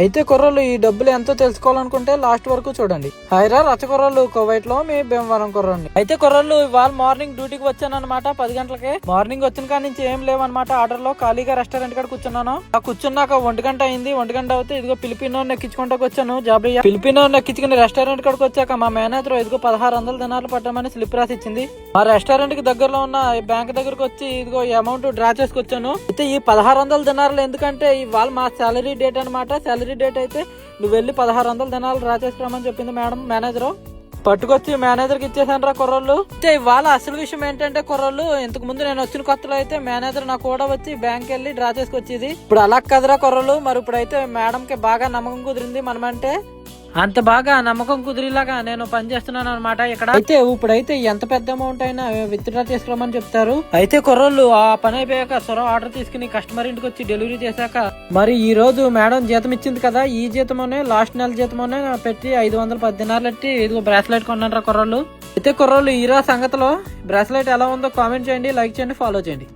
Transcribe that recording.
అయితే కుర్రోళ్ళు ఈ డబ్బులు ఎంతో తెలుసుకోవాలనుకుంటే లాస్ట్ వరకు చూడండి. హైరా రచ కుర్రోళ్ళు కువైట్ లో మీ భీమవరం కుర్రోళ్ళు. అయితే కుర్రోళ్ళు ఇవాళ మార్నింగ్ డ్యూటీకి వచ్చాను అనమాట 10 గంటలకి. మార్నింగ్ వచ్చిన కాడి నుంచి ఏం లేవన్నమాట. ఆర్డర్ లో ఖాళీగా రెస్టారెంట్ కాడ కూర్చున్నాను. ఆ కూర్చున్నాక 1 గంట అయింది. 1 గంట అవుతే ఇదిగో ఫిలిపినో ఎక్కించుకుంటూ వచ్చాను. జాబ్రియా ఫిలిపినో ఎక్కించుకుని రెస్టారెంట్ కాడికి వచ్చాక మా మేనేజర్ ఇదిగో 1600 దినాలు పడ్డామని స్లిప్ రాసి ఇచ్చింది. మా రెస్టారెంట్ కి దగ్గరలో ఉన్న బ్యాంక్ దగ్గరకు వచ్చి ఇదిగో ఈ అమౌంట్ డ్రా చేసుకొచ్చాను. అయితే ఈ 1600 దినాలు ఎందుకంటే ఇవాళ మా సాలరీ డేట్ అనమాట. సాలరీ డేట్ అయితే నువ్వు వెళ్ళి 1600 దినాలు డ్రా చేసుకురామని చెప్పింది మేడం మేనేజర్. పట్టుకొచ్చి మేనేజర్ కి ఇచ్చేసాను రా కుర్రోళ్ళు. అయితే ఇవాళ అసలు విషయం ఏంటంటే కుర్రోళ్ళు, ఇంతకు ముందు నేను వచ్చిన కొత్తలో అయితే మేనేజర్ నాకు కూడా వచ్చి బ్యాంక్ వెళ్ళి డ్రా చేసుకొచ్చేది. ఇప్పుడు అలా కదరా కుర్రోళ్ళు. మరి ఇప్పుడైతే మేడం కి బాగా నమ్మకం కుదిరింది మనమంటే. అంత బాగా నమ్మకం కుదిరేలాగా నేను పనిచేస్తున్నాను అనమాట ఇక్కడ. అయితే ఇప్పుడైతే ఎంత పెద్ద అమౌంట్ అయినా విత్ డ్రా చేసుకోమని చెప్తారు. అయితే కుర్రోళ్ళు ఆ పని అయిపోయాక సొరవ ఆర్డర్ తీసుకుని కస్టమర్ ఇంటికి వచ్చి డెలివరీ చేశాక మరి ఈ రోజు మేడం జీతం ఇచ్చింది కదా, ఈ జీతమోనే లాస్ట్ నెల జీతమోనే పెట్టి 510 దినాలు పెట్టి ఇదిగో బ్రాస్లెట్ కొన్నాను రా కుర్రోళ్ళు. అయితే కుర్రోళ్ళు ఈరా సంగతిలో బ్రాస్లెట్ ఎలా ఉందో కామెంట్ చేయండి, లైక్ చేయండి, ఫాలో చేయండి.